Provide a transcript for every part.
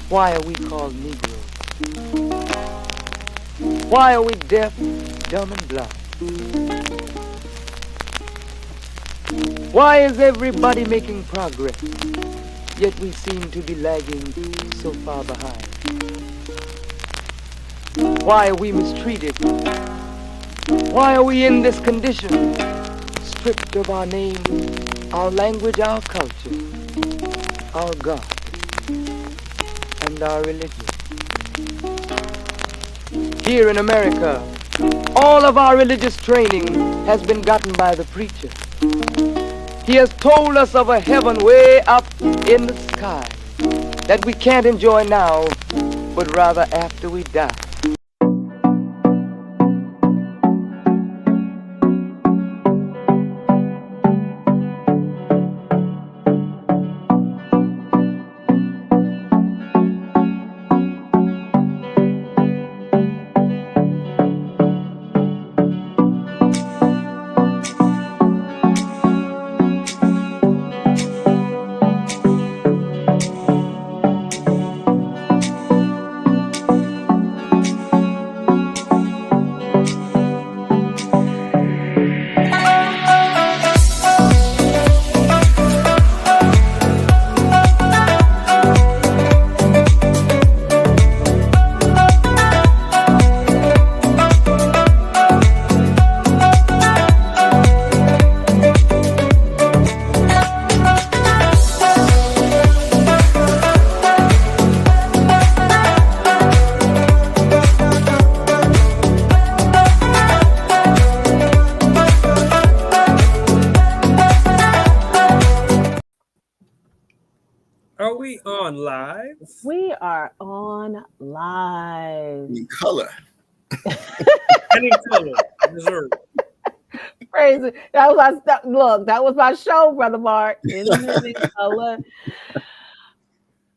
Why are we called Negroes? Why are we deaf, dumb, and blind? Why is everybody making progress, yet we seem to be lagging so far behind? Why are we mistreated? Why are we in this condition? Stripped of our name, our language, our culture, our God, and our religion. Here in America, all of our religious training has been gotten by the preacher. He has told us of a heaven way up in the sky that we can't enjoy now, but rather after we die. Are we on live? We are on live. In color. Any color, Missouri. Crazy. That was look, that was my show, Brother Mark. In living color.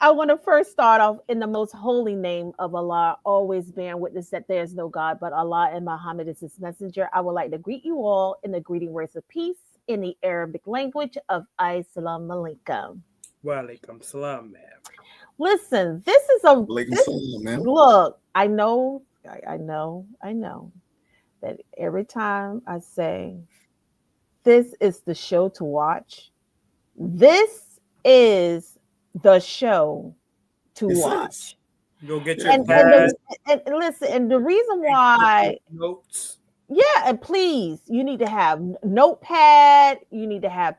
I want to first start off in the most holy name of Allah, always bearing witness that there is no God but Allah and Muhammad is his messenger. I would like to greet you all in the greeting words of peace in the Arabic language of Assalamu alaikum. Walaikum salam, ma'am. Listen, this is a Man. look. I know that every time I say this is the show to watch, this is the show to watch. Go get your And listen, and the reason why notes. Yeah, and please, you need to have notepad, you need to have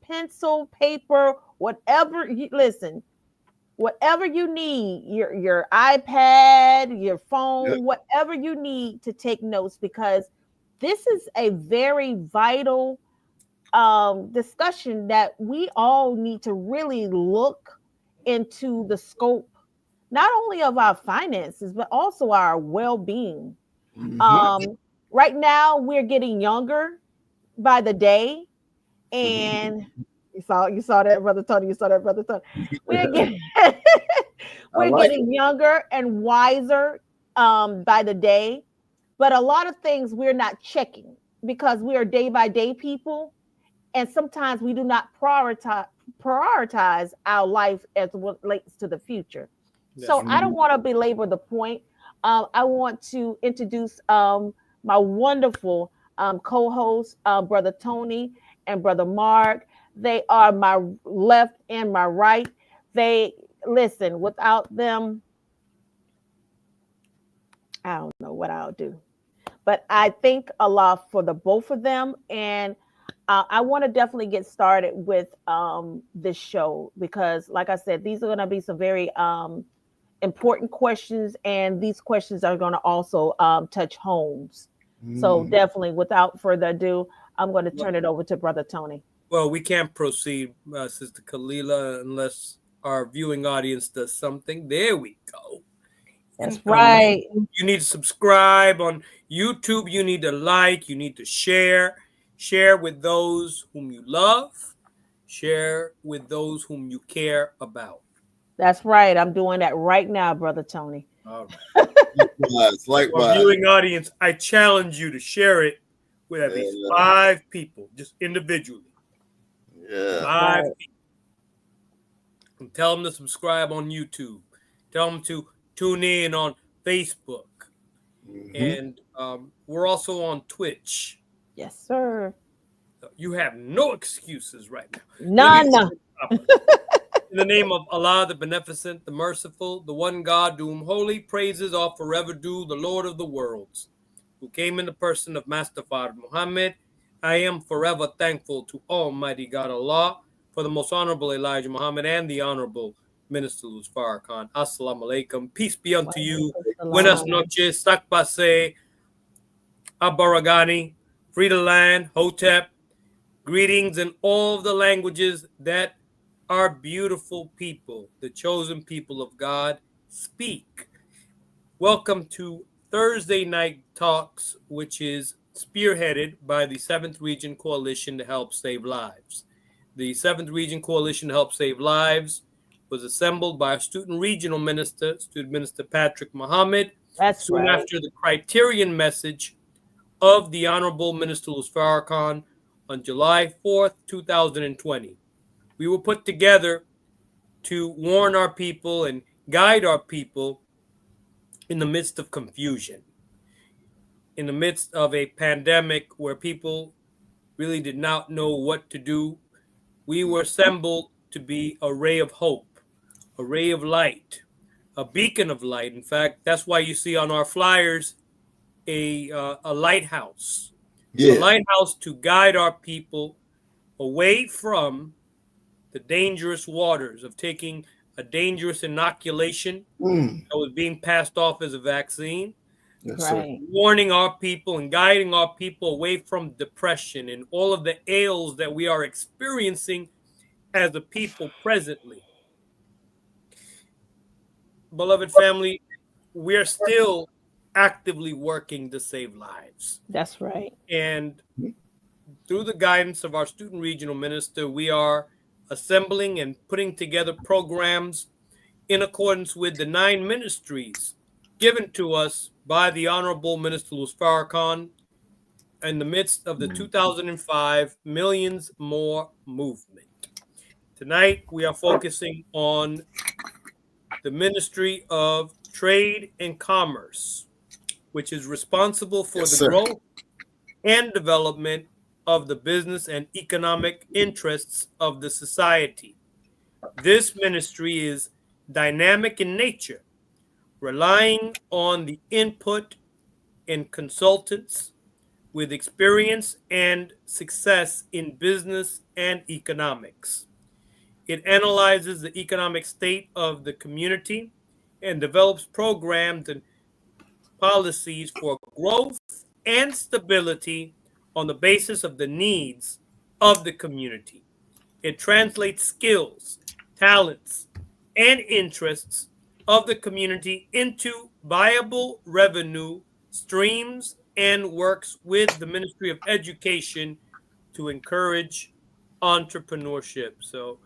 pencil, paper, whatever whatever you need, your iPad, your phone, whatever you need to take notes, because this is a very vital discussion that we all need to really look into the scope, not only of our finances, but also our well-being. Mm-hmm. Right now, we're getting younger by the day, and you saw that, Brother Tony. You saw that, Brother Tony. We're getting younger and wiser by the day, but a lot of things we're not checking because we are day by day people, and sometimes we do not prioritize our life as what relates to the future. So I don't want to belabor the point. I want to introduce my wonderful co-hosts, Brother Tony and Brother Mark. They are my left and my right. They listen, without them, I don't know what I'll do. But I thank Allah for the both of them. And I want to definitely get started with this show because, like I said, these are going to be some very important questions. And these questions are going to also touch homes. So definitely, without further ado, I'm going to turn it over to Brother Tony. Well, we can't proceed, Sister Kalila, unless our viewing audience does something. There we go. That's right. You need to subscribe on YouTube. You need to like. You need to share. Share with those whom you love. Share with those whom you care about. That's right. I'm doing that right now, Brother Tony. All right. Likewise. Our viewing audience, I challenge you to share it with at least 5 people, just individually. Yeah. 5 people. And tell them to subscribe on YouTube. Tell them to tune in on Facebook. And we're also on Twitch. Yes, sir. You have no excuses right now. None. In the name of Allah, the Beneficent, the Merciful, the one God, to whom holy praises are forever due, the Lord of the worlds, who came in the person of Master Fard Muhammad, I am forever thankful to Almighty God Allah for the most honorable Elijah Muhammad and the honorable Minister Luz Farrakhan. Assalamu alaikum. Peace be unto you. Buenas noches. Sakbase. Abaragani. Frida Land. Hotep. Greetings in all of the languages that our beautiful people, the chosen people of God, speak. Welcome to Thursday Night Talks, which is spearheaded by the 7th Region Coalition to Help Save Lives. The 7th Region Coalition to Help Save Lives was assembled by our Student Regional Minister, Student Minister Patrick Muhammad, soon after the Criterion message of the Honorable Minister Luz Farrakhan on July 4th, 2020. We were put together to warn our people and guide our people in the midst of confusion, in the midst of a pandemic where people really did not know what to do. We were assembled to be a ray of hope, a ray of light, a beacon of light. In fact, that's why you see on our flyers a lighthouse, a lighthouse to guide our people away from the dangerous waters of taking a dangerous inoculation that was being passed off as a vaccine, warning our people and guiding our people away from depression and all of the ails that we are experiencing as a people presently. Beloved family, we are still actively working to save lives. That's right. And through the guidance of our Student Regional Minister, we are assembling and putting together programs in accordance with the 9 ministries given to us by the Honorable Minister Luz Farrakhan in the midst of the 2005 Millions More movement. Tonight, we are focusing on the Ministry of Trade and Commerce, which is responsible for the growth and development of the business and economic interests of the society. This ministry is dynamic in nature, relying on the input and consultants with experience and success in business and economics. It analyzes the economic state of the community and develops programs and policies for growth and stability on the basis of the needs of the community. It translates skills, talents, and interests of the community into viable revenue streams and works with the Ministry of Education to encourage entrepreneurship. So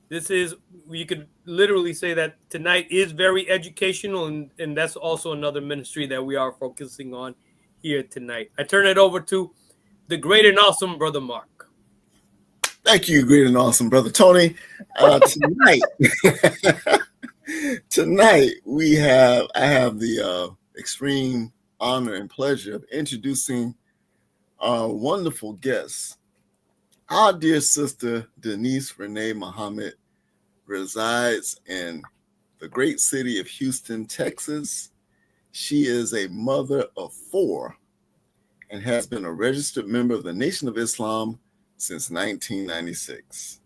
this is, you could literally say that tonight is very educational, and that's also another ministry that we are focusing on here tonight. I turn it over to the great and awesome Brother Mark. Thank you, great and awesome Brother Tony. Tonight I have the extreme honor and pleasure of introducing our wonderful guest. Our dear sister Denise Renee Muhammad resides in the great city of Houston, Texas. She is a mother of 4 and has been a registered member of the Nation of Islam since 1996.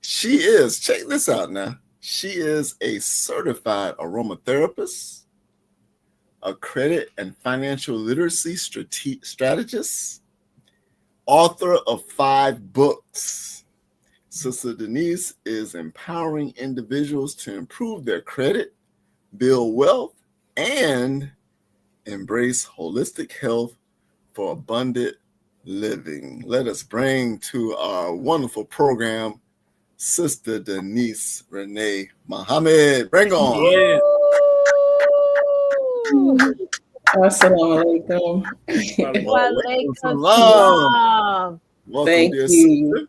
She is, check this out now, she is a certified aromatherapist, a credit and financial literacy strategist, author of 5 books. Sister Denise is empowering individuals to improve their credit, build wealth, and embrace holistic health for abundant living. Let us bring to our wonderful program Sister Denise Renee Muhammad. Bring on. Yes. Assalamu alaikum. Walaikum salam. Thank you.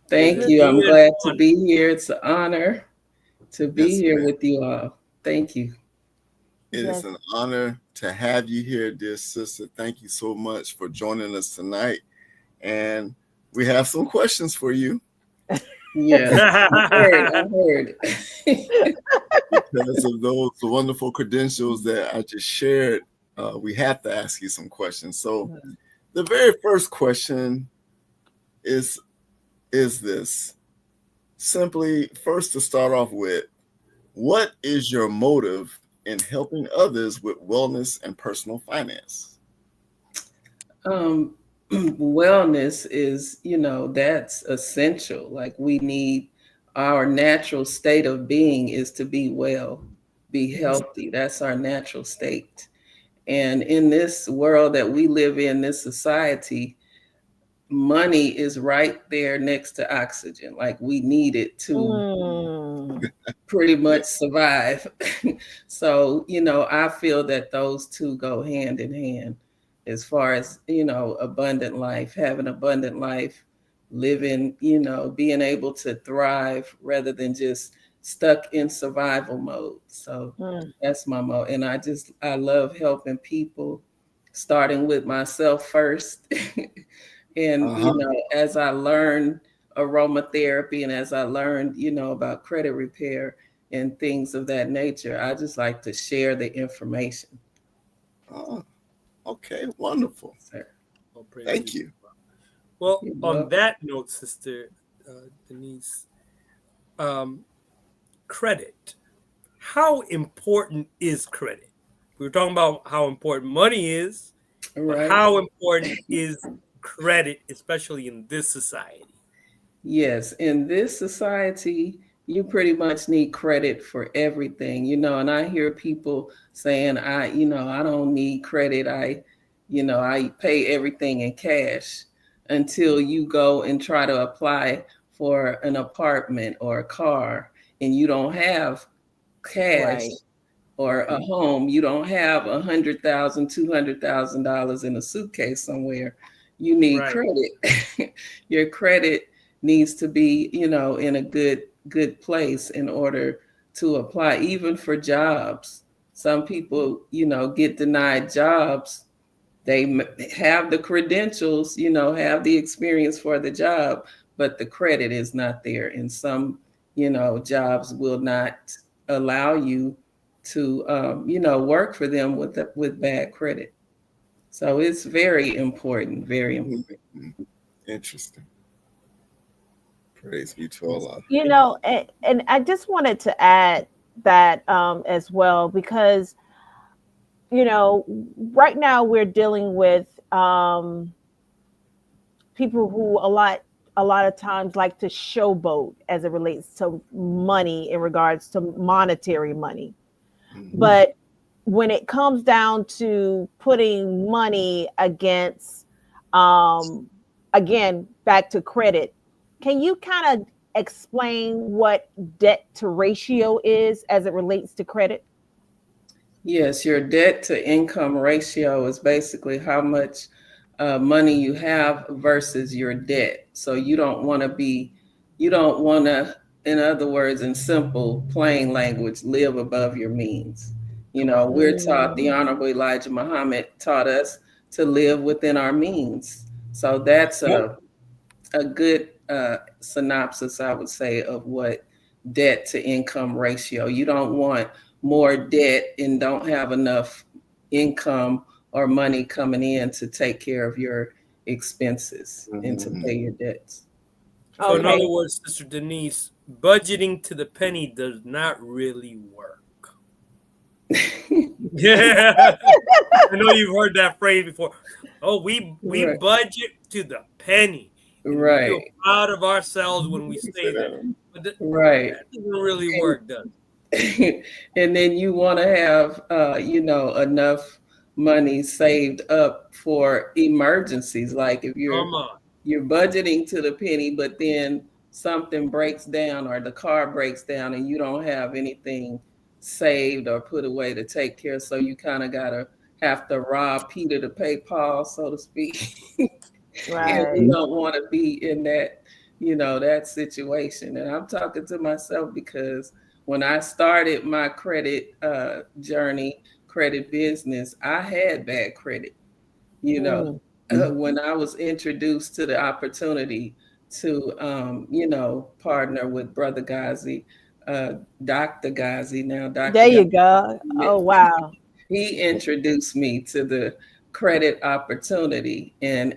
Thank you. I'm glad to be here. It's an honor to be here with you all. Thank you. It Yes. is an honor to have you here, dear sister. Thank you so much for joining us tonight. And we have some questions for you. Yes, I heard. Because of those wonderful credentials that I just shared, we have to ask you some questions. So the very first question is this. Simply, first to start off with, what is your motive in helping others with wellness and personal finance? Wellness is, that's essential. Like we need our natural state of being is to be well, be healthy. That's our natural state. And in this world that we live in, this society, money is right there next to oxygen. Like we need it to pretty much survive. So, I feel that those two go hand in hand as far as, abundant life, having abundant life, living, being able to thrive rather than just stuck in survival mode. So that's my mode. And I love helping people, starting with myself first. And, as I learned aromatherapy and as I learned, about credit repair and things of that nature, I just like to share the information. Oh, okay, wonderful. Sir. Thank you. Well, on that note, Sister Denise, credit. How important is credit? We were talking about how important money is, but how important is credit, especially in this society? Yes, in this society, you pretty much need credit for everything, and I hear people saying, I don't need credit. I pay everything in cash until you go and try to apply for an apartment or a car and you don't have cash or a home, you don't have $100,000, $200,000 in a suitcase somewhere. You need credit. Your credit needs to be, in a good place in order to apply, even for jobs. Some people, get denied jobs. They have the credentials, have the experience for the job, but the credit is not there. And some, jobs will not allow you to, work for them with bad credit. So it's very important, very important. Interesting. Praise be to Allah. And I just wanted to add that as well, because right now we're dealing with people who a lot of times like to showboat as it relates to money in regards to monetary money. But when it comes down to putting money against, again, back to credit, can you kind of explain what debt to ratio is as it relates to credit? Yes, your debt to income ratio is basically how much money you have versus your debt. So you don't want to, in other words, in simple, plain language, live above your means. We're taught, the Honorable Elijah Muhammad taught us to live within our means. So that's a good synopsis, I would say, of what debt to income ratio. You don't want more debt and don't have enough income or money coming in to take care of your expenses and to pay your debts. So in other words, Sister Denise, budgeting to the penny does not really work. Yeah, I know you've heard that phrase before. Oh, we budget to the penny. And we feel proud of ourselves when we say that. But that doesn't really work, does it? And then you want to have, enough money saved up for emergencies. Like if you're budgeting to the penny, but then something breaks down or the car breaks down and you don't have anything saved or put away to take care. So you kind of have to rob Peter to pay Paul, so to speak. And you don't want to be in that, that situation. And I'm talking to myself because when I started my credit journey, credit business, I had bad credit. You know, when I was introduced to the opportunity to, partner with Brother Ghazi, Dr. Ghazi, now There Dr. you Ghazi, go. Oh wow. he introduced me to the credit opportunity, and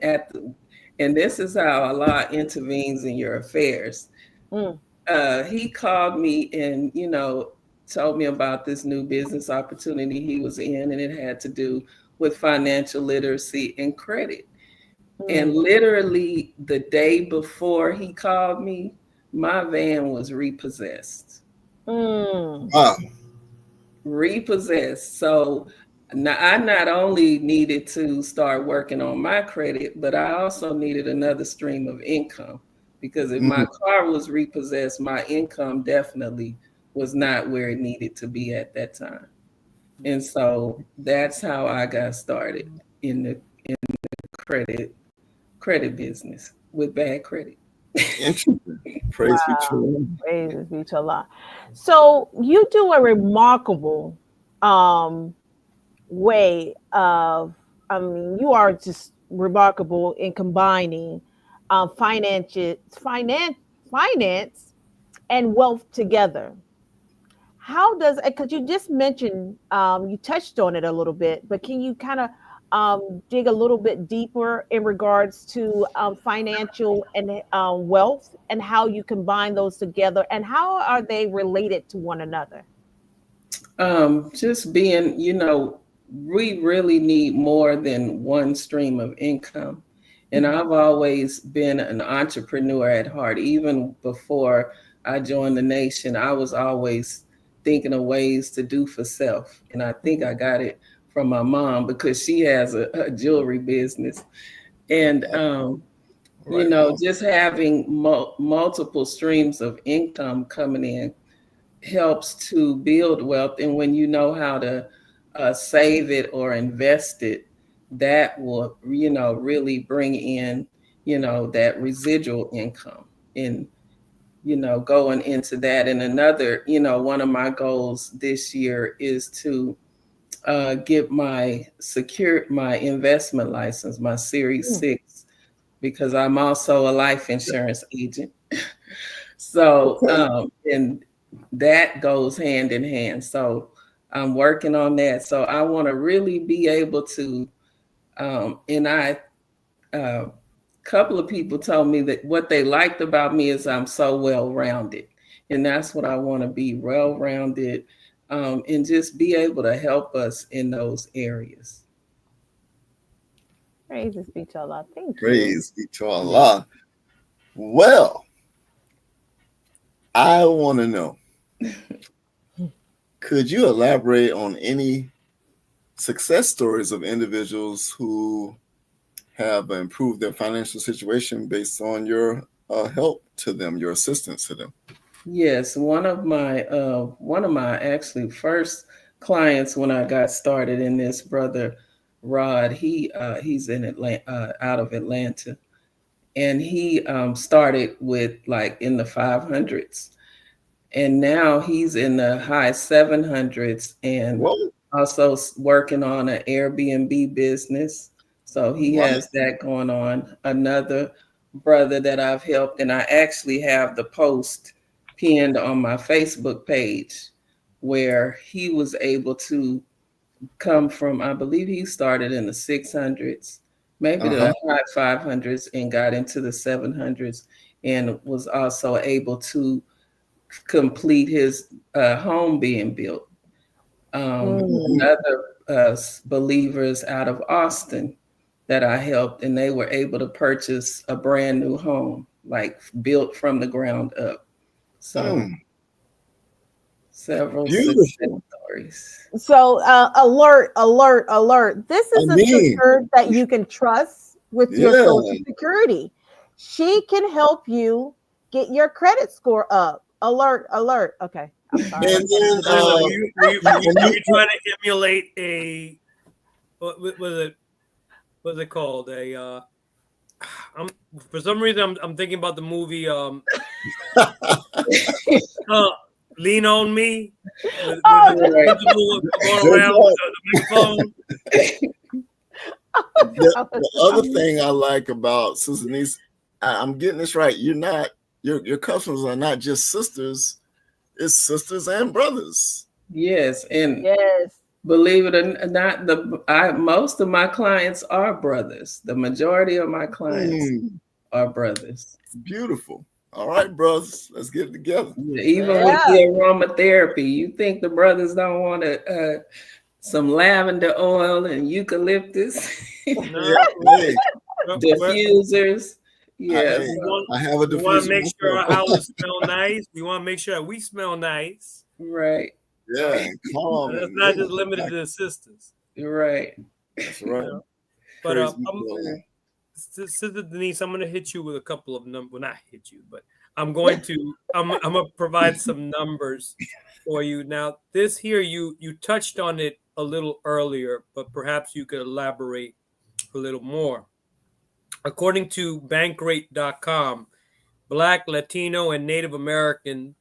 this is how Allah intervenes in your affairs. Mm, He called me and told me about this new business opportunity he was in, and it had to do with financial literacy and credit. And mm, literally the day before he called me, my van was repossessed. mm, Wow. Repossessed. So now I not only needed to start working on my credit, but I also needed another stream of income, because if my Mhm. car was repossessed, my income definitely was not where it needed to be at that time. And so that's how I got started in the credit business with bad credit. Interesting. Praise be to wow. him. Praises be to Allah. So you do a remarkable um way of, I mean, you are just remarkable in combining finance and wealth together. How does, because you just mentioned, you touched on it a little bit, but can you kind of dig a little bit deeper in regards to financial and wealth, and how you combine those together, and how are they related to one another? Just being, we really need more than one stream of income. And I've always been an entrepreneur at heart. Even before I joined the nation, I was always thinking of ways to do for self. And I think I got it from my mom, because she has a jewelry business. And, Right. just having multiple streams of income coming in helps to build wealth. And when you know how to save it or invest it, that will, really bring in, that residual income. And, going into that. And another, one of my goals this year is to get my investment license, my Series Mm, 6, because I'm also a life insurance agent. So, Okay. and that goes hand in hand. So I'm working on that. So I want to really be able to, and a couple of people told me that what they liked about me is I'm so well-rounded. And that's what I want to be, well-rounded, and just be able to help us in those areas. praises be to Allah. Thank you. Praise be to Allah. Well, I want to know, could you elaborate on any success stories of individuals who have improved their financial situation based on your help to them, your assistance to them? Yes, one of my actually first clients when I got started in this, brother Rod, he's in Atlanta, out of Atlanta, and he started with like in the 500s, and now he's in the high 700s, and Well, also working on an Airbnb business. So he wow. has that going on. Another brother that I've helped, and I actually have the post pinned on my Facebook page, where he was able to come from, I believe he started in the 600s, maybe Uh-huh. the high 500s, and got into the 700s, and was also able to complete his home being built. Mm, Another believers out of Austin that I helped, and they were able to purchase a brand new home, like built from the ground up. So Mm, several success beautiful. stories. so, alert, alert, alert. This I is a mean, sister that you can trust with your Social yeah. Security. She can help you get your credit score up. Alert, alert. Okay, I'm sorry. And then I don't know. Were you and trying to emulate a what was it? What's it called? I'm for some reason I'm thinking about the movie uh lean on me with Oh, the Right. principal going Good around with job. the microphone. The other thing I like about Sister Denise, I'm getting this right. You're not your customers are not just sisters, it's sisters and brothers. Yes, and yes. believe it or not, most of my clients are brothers. The majority of my clients Mm, are brothers. beautiful. All right, brothers, let's get it together. Even with Yeah. the aromatherapy, you think the brothers don't want some lavender oil and eucalyptus No, Hey, diffusers? hey, Yes, I have a we want to diffuser make sure our myself. houses smell nice. We want to make sure that we smell nice. right, Yeah, and calm And that's and not yeah, just limited to the sisters. right. that's You right. know? But Praise be to the Lamb. Sister Denise, I'm going to hit you with a couple of numbers. Well, not hit you, but I'm going to provide some numbers for you. Now, this here, you touched on it a little earlier, but perhaps you could elaborate a little more. According to bankrate.com, Black, Latino, and Native American,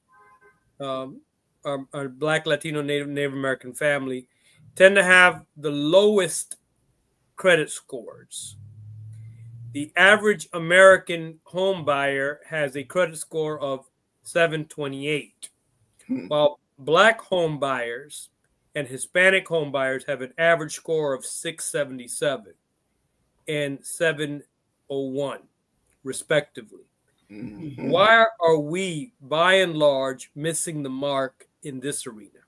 our Black, Latino, Native American family tend to have the lowest credit scores. The average American home buyer has a credit score of 728, Hmm. while Black home buyers and Hispanic home buyers have an average score of 677 and 701, respectively. Mhm. Why are we, by and large, missing the mark in this arena?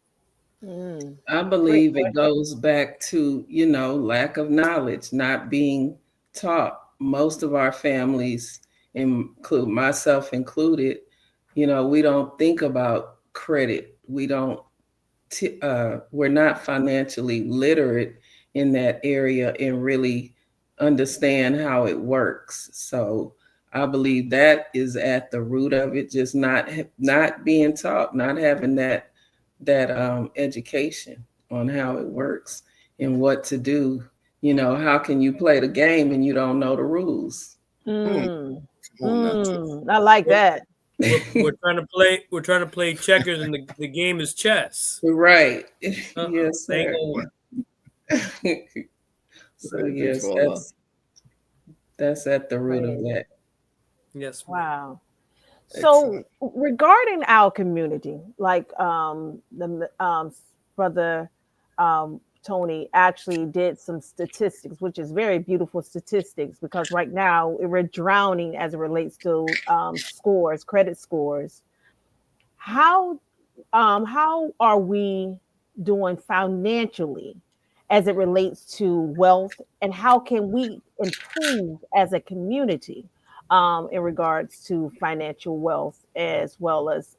Mm, I great believe it question. goes back to, lack of knowledge, not being taught. Most of our families, include myself included, we don't think about credit. We're not financially literate in that area and really understand how it works. So I believe that is at the root of it, just not being taught, not having that education on how it works and what to do. How can you play the game and you don't know the rules? Hmm. Mm, Come on now, sis. I like that. We're trying to play checkers, and the game is chess. Right. Uh-uh, Yes, ain't sir. gonna work. So Praise be to yes, Allah. that's at the root of Right. that. Yes, ma'am. Wow. Excellent. So regarding our community, like the brother Tony actually did some statistics, which is very beautiful statistics because right now we're drowning as it relates to scores, credit scores. How how are we doing financially as it relates to wealth, and how can we improve as a community in regards to financial wealth as well as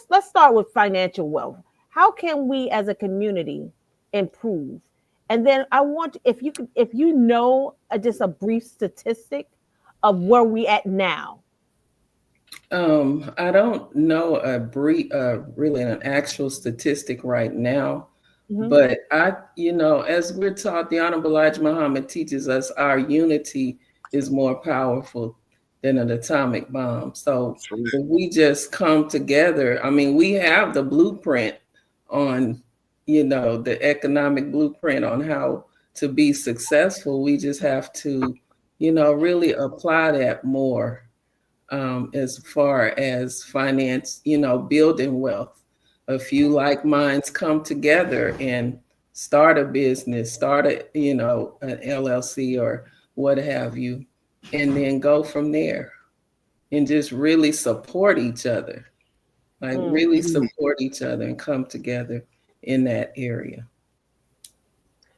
let's start with financial wealth. How can we as a community improve? And then I want, if you know just a brief statistic of where we at now. I don't know really an actual statistic right now, Mhm. but as we're taught, the Honorable Elijah Muhammad teaches us our unity is more powerful than an atomic bomb. So That's right. if we just come together, I mean, we have the blueprint on, the economic blueprint on how to be successful. We just have to, really apply that more as far as finance, building wealth. A few like minds come together and start a business, start an LLC or what have you, and then go from there and just really support each other, like Mm. really Mm, support each other and come together in that area.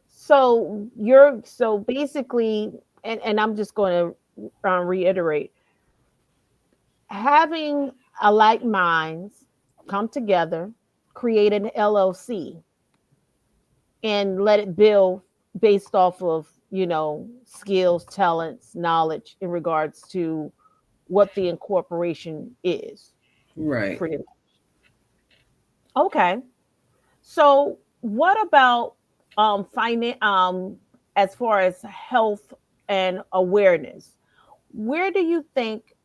So you're so basically, and I'm just going to reiterate, having alike minds come together, create an LLC, and let it build based off of skills, talents, knowledge in regards to what the incorporation is. Right. Pretty much. Okay. So what about as far as health and awareness? Where do you think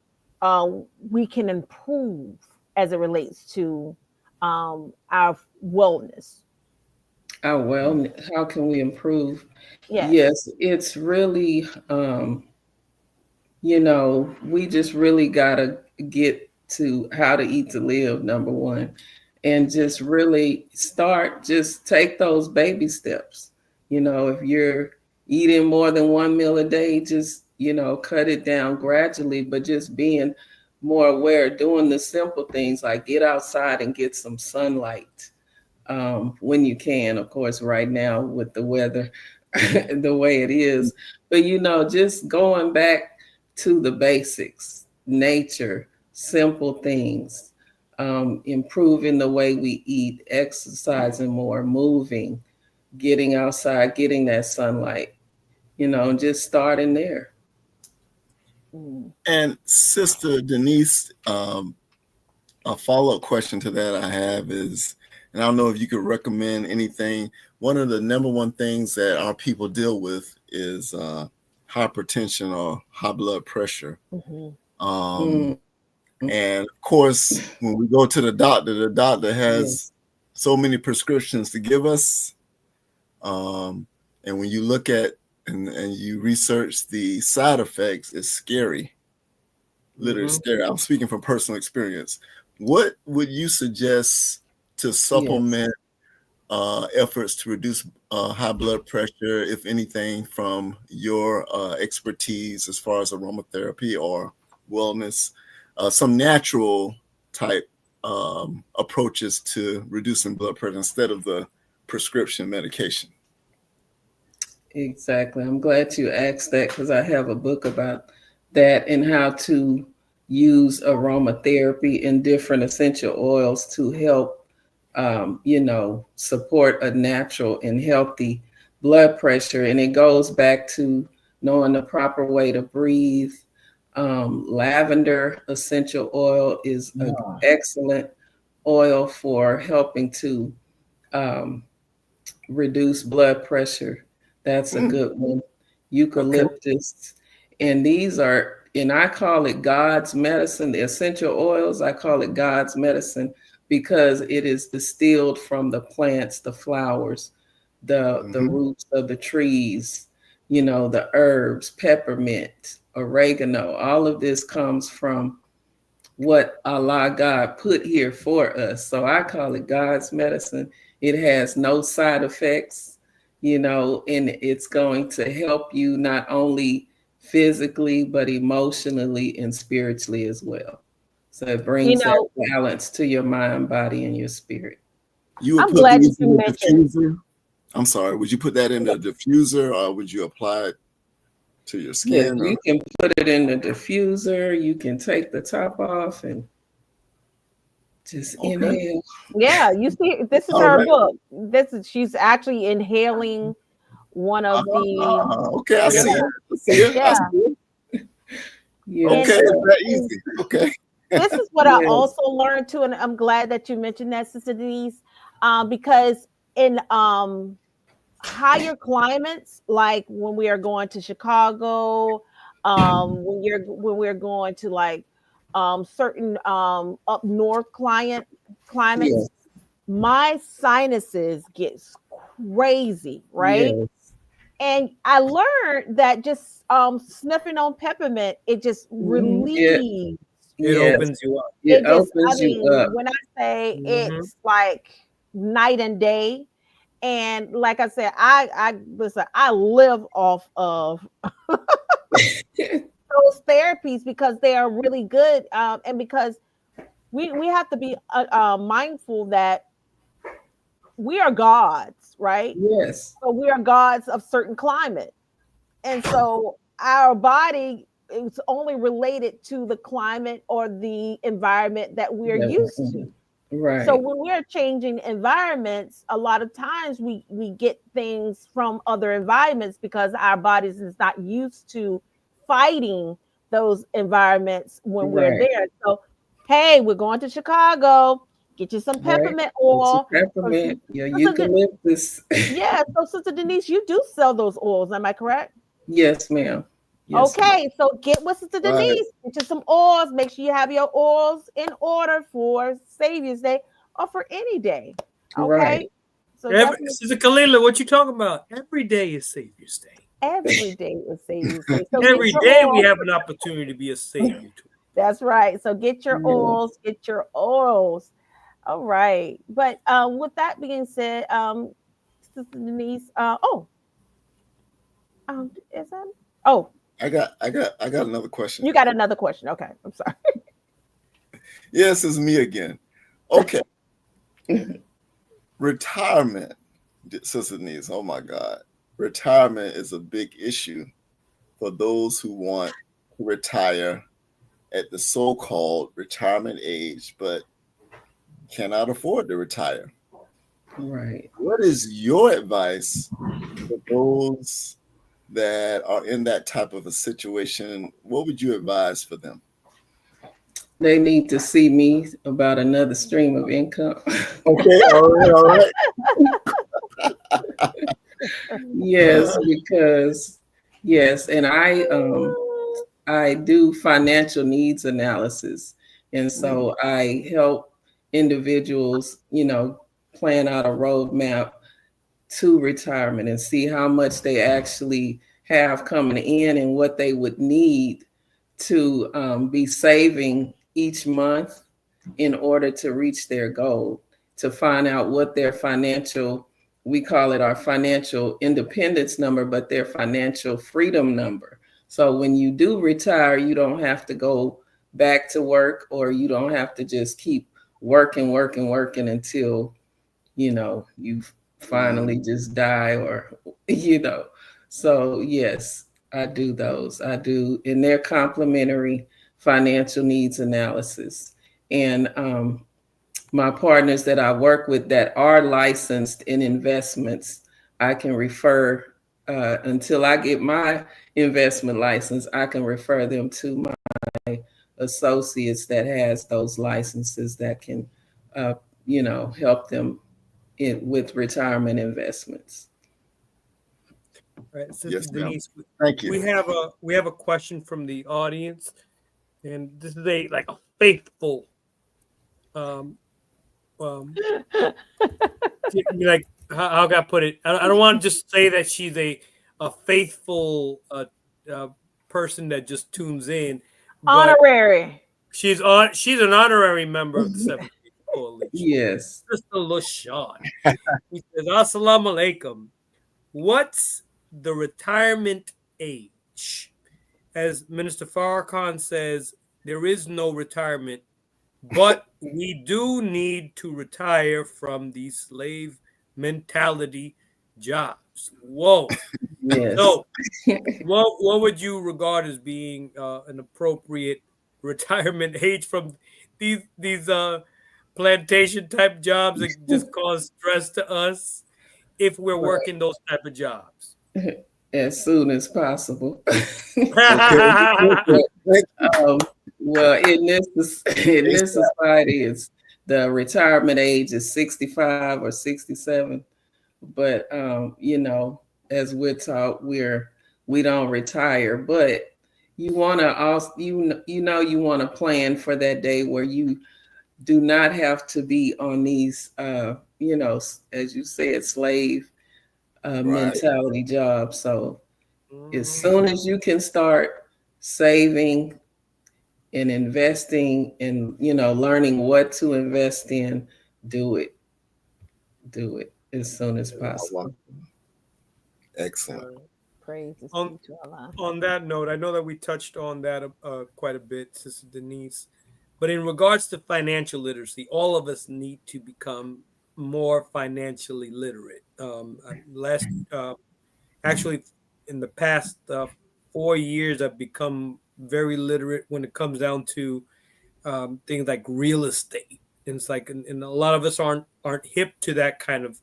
we can improve as it relates to our wellness? Oh, well, how can we improve? Yes. Yes, it's really, we just really got to get to how to eat to live, number one, and just really start, just take those baby steps. If you're eating more than one meal a day, just, cut it down gradually, but just being more aware, doing the simple things like get outside and get some sunlight when you can, of course, right now with the weather the way it is. But, just going back to the basics, nature, simple things, improving the way we eat, exercising more, moving, getting outside, getting that sunlight, just starting there. And Sister Denise, a follow-up question to that I have is, and I don't know if you could recommend anything. One of the number one things that our people deal with is hypertension or high blood pressure. And of course, when we go to the doctor has so many prescriptions to give us. And when you look at and you research the side effects, it's scary. Literally scary. I'm speaking from personal experience. What would you suggest to supplement efforts to reduce high blood pressure, if anything, from your expertise as far as aromatherapy or wellness? Some natural type approaches to reducing blood pressure instead of the prescription medication. Exactly. I'm glad you asked that because I have a book about that and how to use aromatherapy and different essential oils to help, support a natural and healthy blood pressure. And it goes back to knowing the proper way to breathe. Lavender essential oil is an excellent oil for helping to reduce blood pressure. That's a good one. Eucalyptus. And these are, and I call it God's medicine. The essential oils, I call it God's medicine because it is distilled from the plants, the flowers, the roots of the trees, the herbs, peppermint, oregano. All of this comes from what Allah God put here for us. So I call it God's medicine. It has no side effects, and it's going to help you not only physically, but emotionally and spiritually as well. So it brings that balance to your mind, body, and your spirit. You would put these in the diffuser? I'm sorry, would you put that in the diffuser or would you apply it to your skin? Yes, you can put it in the diffuser. You can take the top off and just inhale. Yeah, you see, this is her book. She's actually inhaling one of the. Okay, I see it. Yeah. Okay, it's that easy. Okay. This is what I also learned too, and I'm glad that you mentioned that, Sister Denise, because in higher climates, like when we are going to Chicago, when we're going to like certain up north climates, my sinuses get crazy, right? And I learned that just sniffing on peppermint, it just relieves. It opens you up. It opens you up. When I say it's like night and day, and like I said, I listen, I live off of those therapies because they are really good, and because we have to be mindful that we are gods, right? Yes. So we are gods of certain climate, and so our body is only related to the climate or the environment that we're used to. Right. So when we're changing environments, a lot of times we get things from other environments because our bodies is not used to fighting those environments when we're there. So, hey, we're going to Chicago. Get you some peppermint oil. Peppermint, eucalyptus. Yeah. So, Sister Denise, you do sell those oils. Am I correct? Yes, ma'am. Yes. Okay, so get with Sister Right. Denise. Get you some oils. Make sure you have your oils in order for Savior's Day or for any day. Right. Okay, so definitely Sister Kalila, what you talking about? Every day is Savior's Day. every day is Savior's Day. So get Every your day we oils. have an opportunity to be a savior. That's right. So get your Yes. oils. Get your oils. All right. But with that being said, Sister Denise, is that? Oh, I got another question. you got another question. Okay, I'm sorry. Yes, it's me again. Okay. Retirement, Sister Denise. Oh my God. Retirement is a big issue for those who want to retire at the so-called retirement age, but cannot afford to retire. Right. What is your advice for those that are in that type of a situation? What would you advise for them? They need to see me about another stream of income. Okay, all right. Yes, because yes, and I do financial needs analysis. And so I help individuals, plan out a roadmap to retirement and see how much they actually have coming in and what they would need to be saving each month in order to reach their goal, to find out what their financial, we call it our financial independence number, but their financial freedom number. So when you do retire, you don't have to go back to work, or you don't have to just keep working until, you finally just die, or, So yes, I do those. I do, and they're complementary financial needs analysis. And my partners that I work with that are licensed in investments, I can refer, until I get my investment license, I can refer them to my associates that has those licenses that can, help them with retirement investments. Right, Sister Yes, ma'am. Denise, Thank you. we have a question from the audience, and this is a faithful, um, um, like how can I put it? I don't want to just say that she's a faithful uh, person that just tunes in, but Honorary. she's an honorary member of the Seventh Day Coalition. Yes. Sister LaShawn. He says, Assalamu alaikum. What's the retirement age? As Minister Farrakhan says, there is no retirement, but we do need to retire from these slave mentality jobs. Whoa. Yes. So, what would you regard as being an appropriate retirement age from these plantation type jobs that just cause stress to us if we're working those type of jobs? As soon as possible. Okay. um, well, in this society, it's the retirement age is 65 or 67. But as we're taught, we don't retire. But you want to also you want to plan for that day where you do not have to be on these as you said, slave Right. mentality jobs. So as soon as you can start saving and investing and learning what to invest in, do it as soon as possible. Excellent. Praise is on, due to Allah. on that note, I know that we touched on that quite a bit, Sister Denise. But in regards to financial literacy, all of us need to become more financially literate. Actually, in the past 4 years, I've become very literate when it comes down to things like real estate. And it's like, and a lot of us aren't hip to that kind of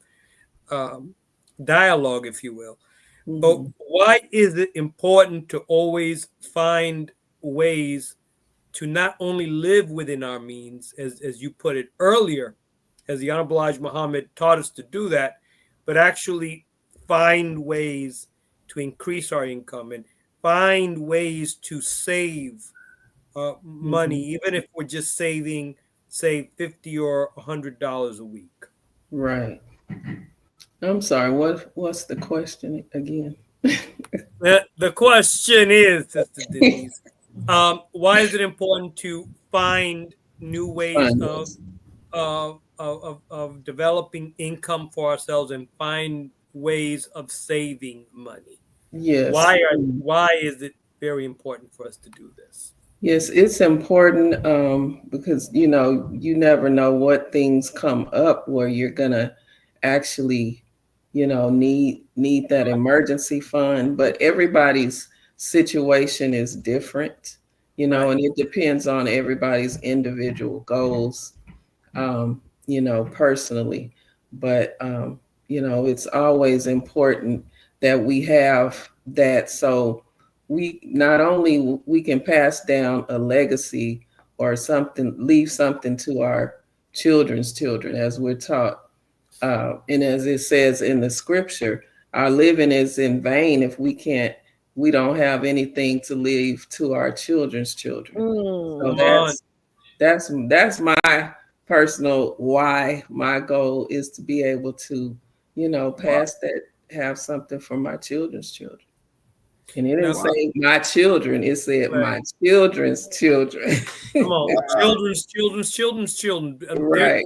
dialogue, if you will. But why is it important to always find ways to not only live within our means, as you put it earlier, as the Honorable Elijah Muhammad taught us to do that, but actually find ways to increase our income and find ways to save money, Mhm. even if we're just saving, say, $50 or $100 a week. Right. I'm sorry. What's the question again? The question is, Sister Denise, why is it important to find new ways Finance. of developing income for ourselves and find ways of saving money? Yes. Why is it very important for us to do this? Yes, it's important because you never know what things come up where you're gonna actually, need that emergency fund. But everybody's situation is different, Right. and it depends on everybody's individual goals, personally. But it's always important that we have that, so we not only we can pass down a legacy or something, leave something to our children's children, as we're taught, and as it says in the scripture, our living is in vain if we don't have anything to leave to our children's children. So Mm. Come on. that's my personal why. My goal is to be able to, pass that, have something for my children's children. And it didn't Now, say my children, it said right. my children's children. Come on. Wow. Children's children. Right.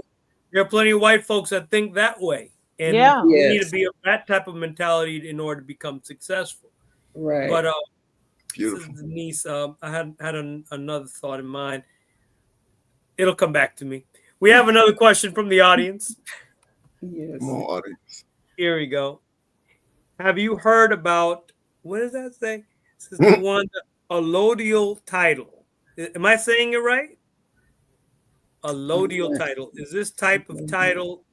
There are plenty of white folks that think that way. And Yeah. we need to Yes. be of that type of mentality in order to become successful. Right. But this is Beautiful. Denise. I had another thought in mind. It'll come back to me. We have another question from the audience. Come Yes. on, audience. Here we go. Have you heard about, what does that say? Sister Wanda, allodial title. Am I saying it right? Allodial title. Is this type of title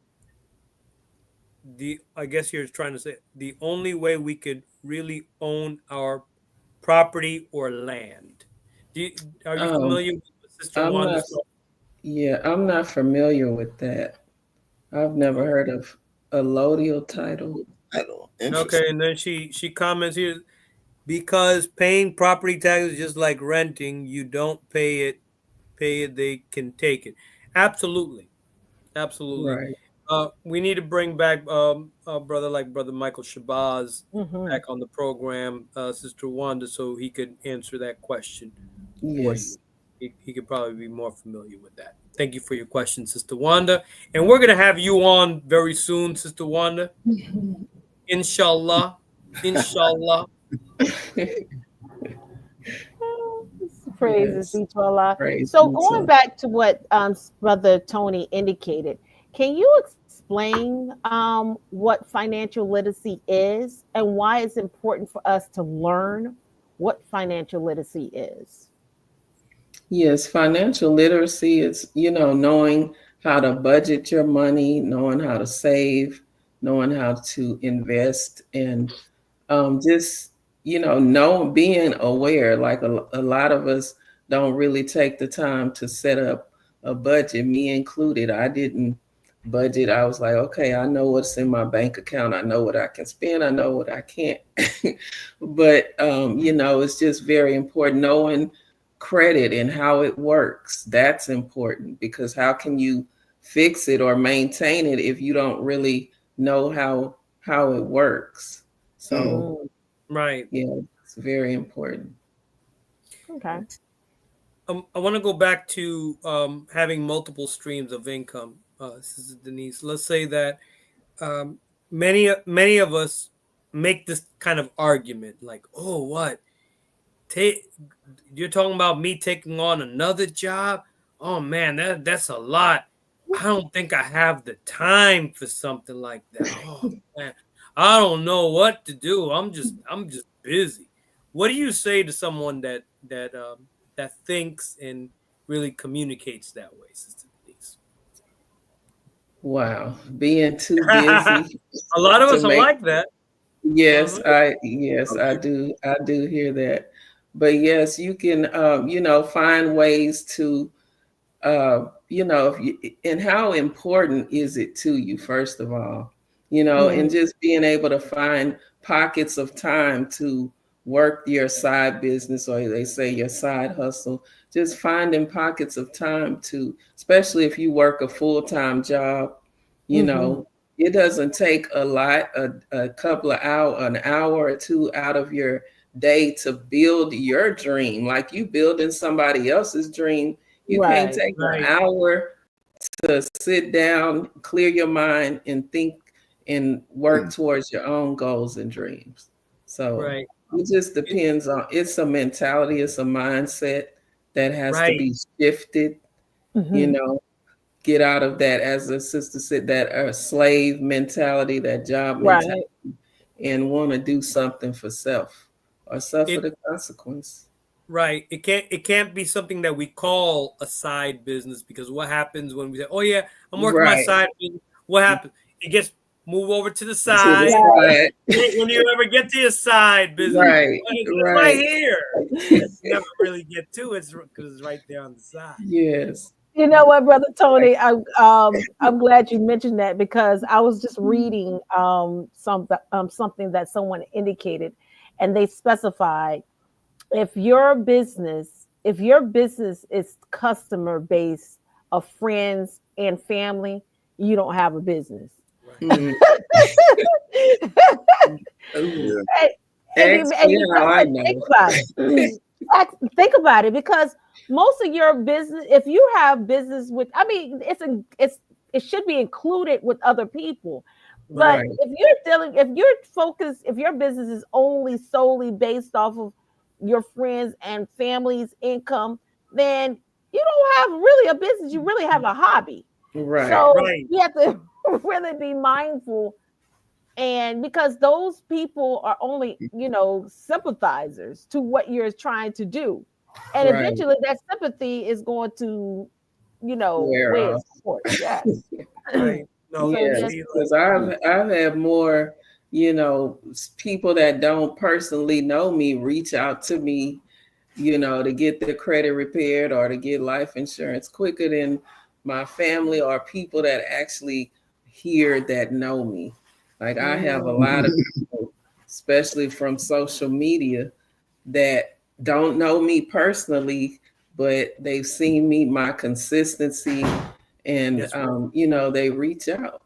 I guess you're trying to say the only way we could really own our property or land? Are you Um, familiar with Sister I'm not. Wanda's? Yeah, I'm not familiar with that. I've never heard of a allodial title. Title. Okay, Interesting. and then she comments here, because paying property taxes just like renting, you don't pay it, they can take it. Absolutely, absolutely. Right. We need to bring back a brother like Brother Michael Shabazz Hmm. back on the program, Sister Wanda, so he could answer that question for you. Yes. He could probably be more familiar with that. Thank you for your question, Sister Wanda. And we're going to have you on very soon, Sister Wanda. Inshallah. Inshallah. Praises Yes. be to Allah. Praise So be going to. back to what Brother Tony indicated, can you explain what financial literacy is and why it's important for us to learn what financial literacy is? Yes, financial literacy is, knowing how to budget your money, knowing how to save, knowing how to invest, and just, being aware. Like a lot of us don't really take the time to set up a budget, me included. I didn't budget. I was like, okay, I know what's in my bank account. I know what I can spend. I know what I can't. But, it's just very important knowing credit and how it works. That's important because how can you fix it or maintain it if you don't really know how it works? Hmm. So Mm, Right. yeah, it's very important. okay. I want to go back to having multiple streams of income, Sister Denise. Let's say that um, many of us make this kind of argument, like, "Oh, what? Take You're talking about me taking on another job? Oh man, that's a lot. I don't think I have the time for something like that. Oh man, I don't know what to do. I'm just busy." What do you say to someone that thinks and really communicates that way, Sister Denise? Wow, being too A busy lot of to us are make. like that. Yes, Mhm. I do hear that. But yes, you can find ways to if you, and how important is it to you, first of all, and Mm, just being able to find pockets of time to work your side business, or they say your side hustle, just finding pockets of time to, especially if you work a full-time job, you know, it doesn't take a lot, a couple of hours, an hour or two out of your day to build your dream. Like you building somebody else's dream. You can't Right. take an Right. hour to sit down, clear your mind, and think and work towards your own goals and dreams. So Right. it just depends on, it's a mentality, it's a mindset that has to Right. be shifted, you Mhm. know, get out of that, as the sister said, that slave mentality, that job mentality, Right. and want to do something for self or suffer It the consequence. right. It can't be something that we call a side business, because what happens when we say, "Oh yeah, I'm working my Right. side business." What happens? It gets moved over to the To the side. Right. side. When you ever get to your side business, Right. it's right Right. here. You never really get to it because it's right there on the side. Yes. You know what, brother Tony? I'm glad you mentioned that because I was just reading something that someone indicated, and they specified if your business is customer based of friends and family, you don't have a business. Right. Mm. and, Ooh. and, Ask and me you how I and think know. about it. Think about it, because most of your business, if you have business with, I mean, it should be included with other people. But Right. Right. if your business is only solely based off of your friends and family's income, then you don't have really a business. You really have a hobby. Right. So Right. you have to really be mindful, and because those people are only sympathizers to what you're trying to do, and Right. eventually that sympathy is going to Wear weigh off. its support. Yes. Right. No. So Yes, just See, because I've had more, people that don't personally know me reach out to me, to get their credit repaired or to get life insurance quicker than my family or people that actually hear that know me. Like I have a lot of people, especially from social media, that don't know me personally, but they've seen me, my consistency, and yes, ma'am. they reach out.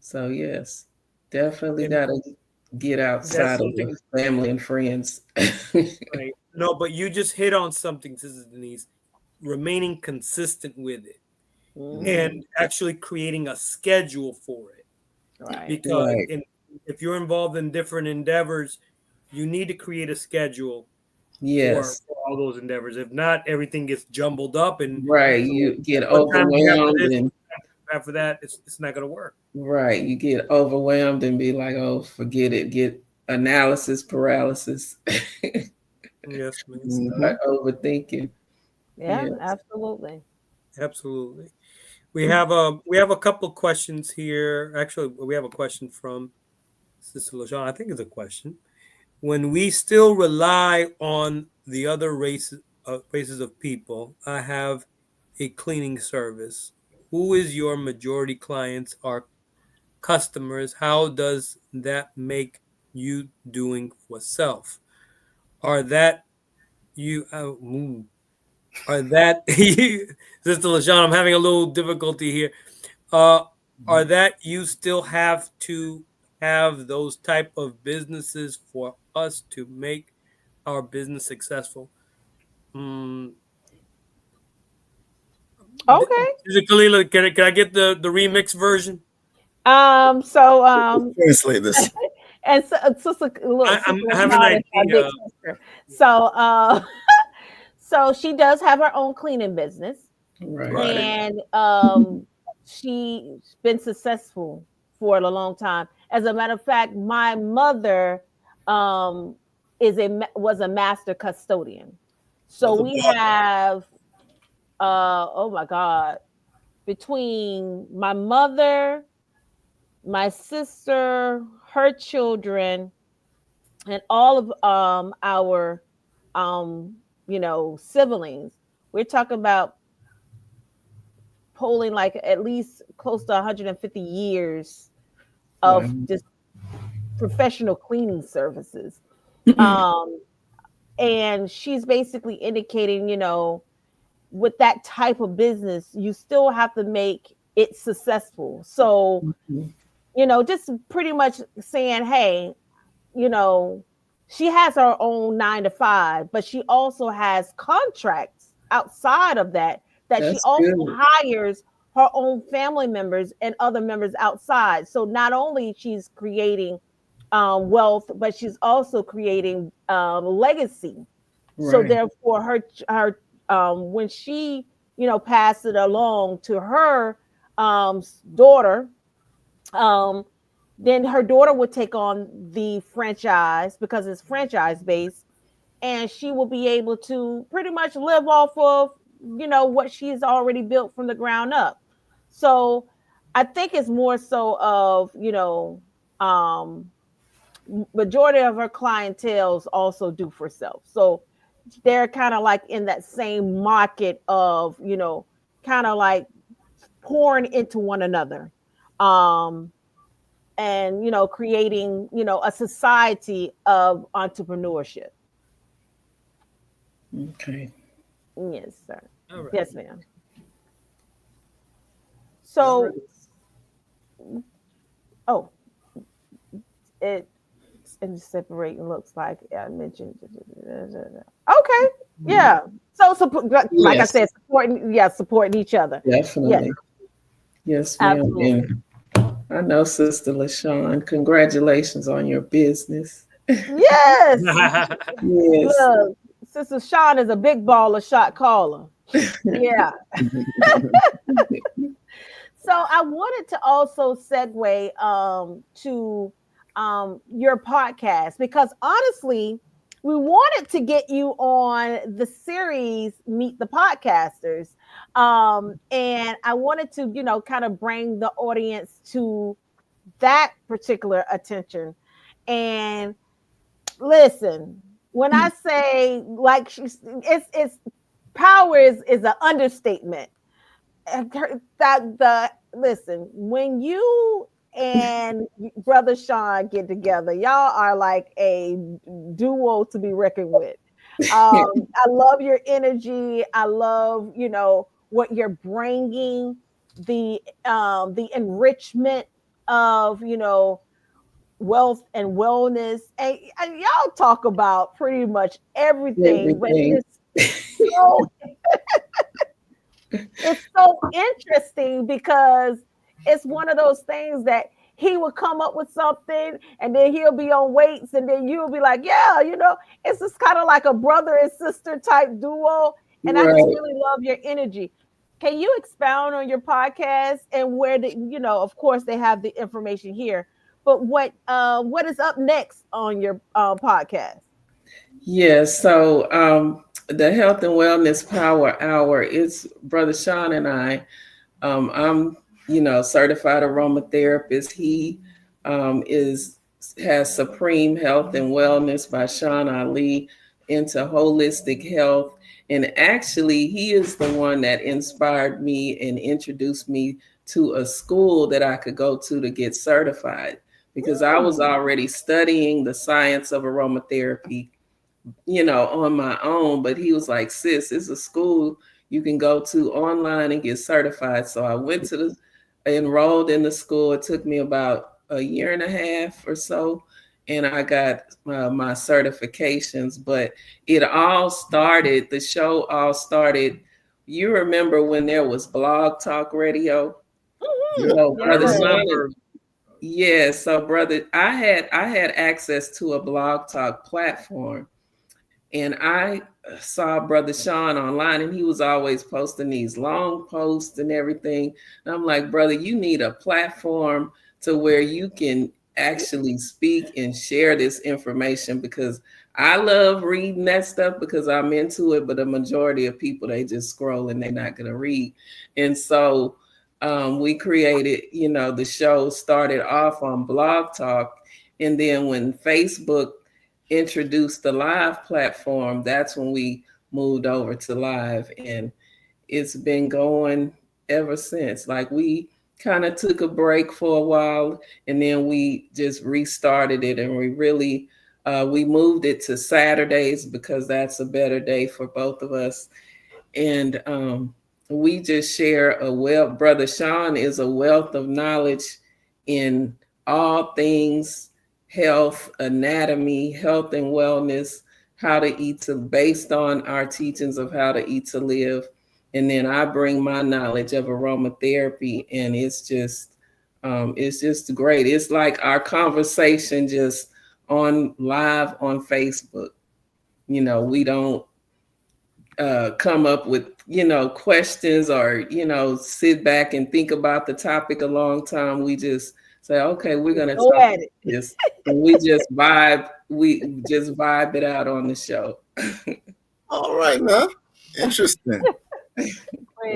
So yes, definitely And gotta get that's outside of something. the family and friends. Right. No, but you just hit on something, Sister Denise. Remaining consistent with it mhm, and actually creating a schedule for it. right. Because Right. if you're involved in different endeavors, you need to create a schedule for, Yes. for all those endeavors. If not, everything gets jumbled up, and Right. so You get what time do you have for overwhelmed this? and After that, it's not going to work. right. You get overwhelmed and be like, oh, forget it. Get analysis paralysis. Yes, man. Start overthinking. Yeah, Yes. absolutely. Absolutely. We have a couple of questions here. Actually, we have a question from Sister LaJean. I think it's a question. When we still rely on the other races of people, I have a cleaning service. Who is your majority clients or customers? How does that make you doing for self? Are that you? Are that you, Sister LaShawn? I'm having a little difficulty here. Uh, are that you still have to have those type of businesses for us to make our business successful? Mm, Okay. is it Kalila? Can I get the remix version? So Translate this. and sister I have an LaShawn is my big idea. sister. So so she does have her own cleaning business, Right. Right. and she's been successful for a long time. As a matter of fact, my mother um was a master custodian. So Mother we Block. have oh my god, between my mother, my sister, her children, and all of our siblings, we're talking about polling like at least close to 150 years Wow. of just professional cleaning services. Um, and she's basically indicating, with that type of business, you still have to make it successful. So, Mhm. just pretty much saying, hey, you know, she has her own 9 to 5, but she also has contracts outside of that she That's also good. hires her own family members and other members outside. So not only she's creating wealth, but she's also creating legacy. So Right. therefore, her when she passed it along to her daughter, um, then her daughter would take on the franchise because it's franchise based, and she will be able to pretty much live off of what she's already built from the ground up. So I think it's more so of um majority of her clientels also do for self. So they're kind of like in that same market of, kind of like pouring into one another. Um, and creating a society of entrepreneurship. Okay. Yes, sir. All right. Yes, ma'am. All right. So, oh, it and separating looks like I mentioned. Okay, yeah. So, like I Yes, said, supporting each other. Yes, definitely. Yes, ma'am. absolutely. And I know, Sister LaShawn, congratulations on your business. Yes. Yes. Look, Sister Sean is a big baller shot caller. Yeah. So I wanted to also segue to your podcast because honestly, we wanted to get you on the series Meet the Podcasters. And I wanted to, kind of bring the audience to that particular attention. And listen, when I say like it's power is an understatement. That the listen, when you and brother Sean get together, y'all are like a duo to be reckoned with. I love your energy. I love what you're bringing, the enrichment of wealth and wellness, and y'all talk about pretty much everything, but Everything. so it's so interesting because it's one of those things that he would come up with something and then he'll be on weights and then you'll be like, yeah, it's just kind of like a brother and sister type duo. And I just Right. really love your energy. Can you expound on your podcast and where of course they have the information here, but what is up next on your podcast? Yes. So the Health and Wellness Power Hour, it's Brother Sean and I. I'm, certified aromatherapist. He is has Supreme Health and Wellness by Sean Ali into holistic health. And actually, he is the one that inspired me and introduced me to a school that I could go to get certified because I was Mm. already studying the science of aromatherapy, on my own. But he was like, sis, it's a school you can go to online and get certified. So I went to enrolled in the school. It took me about a year and a half or so. And I got my certifications. But the show all started. You remember when there was Blog Talk Radio? Yeah. Mhm. So, I Brother Yes. Sean, remember. yeah. So, brother, I had access to a Blog Talk platform, and I saw Brother Sean online, and he was always posting these long posts and everything. And I'm like, brother, you need a platform to where you can actually speak and share this information, because I love reading that stuff because I'm into it. But the majority of people, they just scroll and they're not going to read. And so we created, the show started off on Blog Talk. And then when Facebook introduced the live platform, that's when we moved over to live. And it's been going ever since. Like, we kind of took a break for a while and then we just restarted it, and we really We moved it to Saturdays because that's a better day for both of us. And we just share a wealth. Brother Sean is a wealth of knowledge in all things health, anatomy, health and wellness, how to eat to, based on our teachings of how to eat to live. And then I bring my knowledge of aromatherapy, and it's just great. It's like our conversation just on live on Facebook. We don't come up with questions or sit back and think about the topic a long time. We just say, okay, we're gonna Go talk at about it. this, and we just vibe it out on the show. All right, now. Interesting. Praise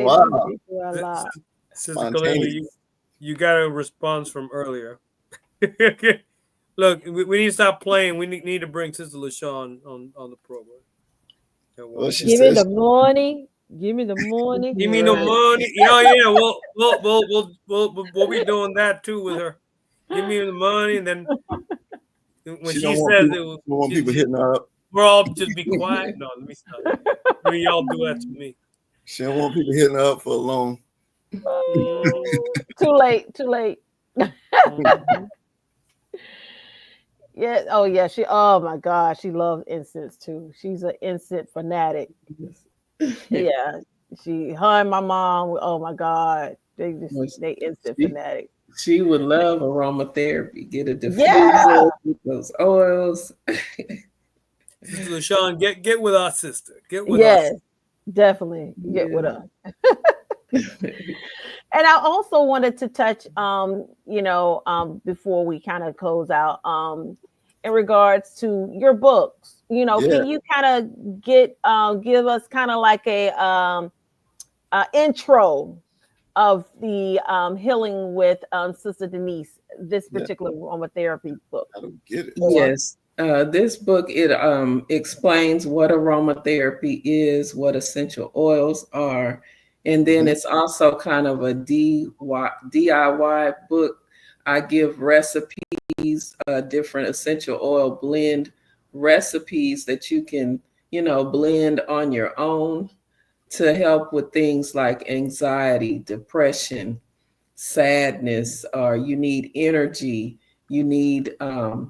Wow. be to Allah. Sister Kalila, Spontaneous. you got a response from earlier. Look, we need to stop playing. We need to bring Sister LaShawn on the program. Well, she Give me says the money. Give me the money. Give me no money. Yeah. We'll be doing that too with her. Give me the money, and then when she she don't want says people, it, don't want people hitting her up. we're all just be quiet. No, let me stop. Maybe y'all do that to me. She don't want people hitting her up for a loan. Too late. Too late. Mhm. Yeah. Oh yeah. Oh my God. She loves incense too. She's an incense fanatic. Yeah. Her and my mom. Oh my God. They incense she, fanatic. she would love aromatherapy. Get a Yeah. diffuser with those oils. Sister LaShawn, get with our sister. Get with us. Yes. Definitely get with Yeah. her. And I also wanted to touch, before we kind of close out, in regards to your books. Yeah. Can you kind of give us kind of like a intro of the healing with Sister Denise, this Yeah. particular aromatherapy book? I don't get it. Yes. This book, it explains what aromatherapy is, what essential oils are, and then Mhm. it's also kind of a DIY book. I give recipes, different essential oil blend recipes that you can, blend on your own to help with things like anxiety, depression, sadness, or you need energy, you need Okay.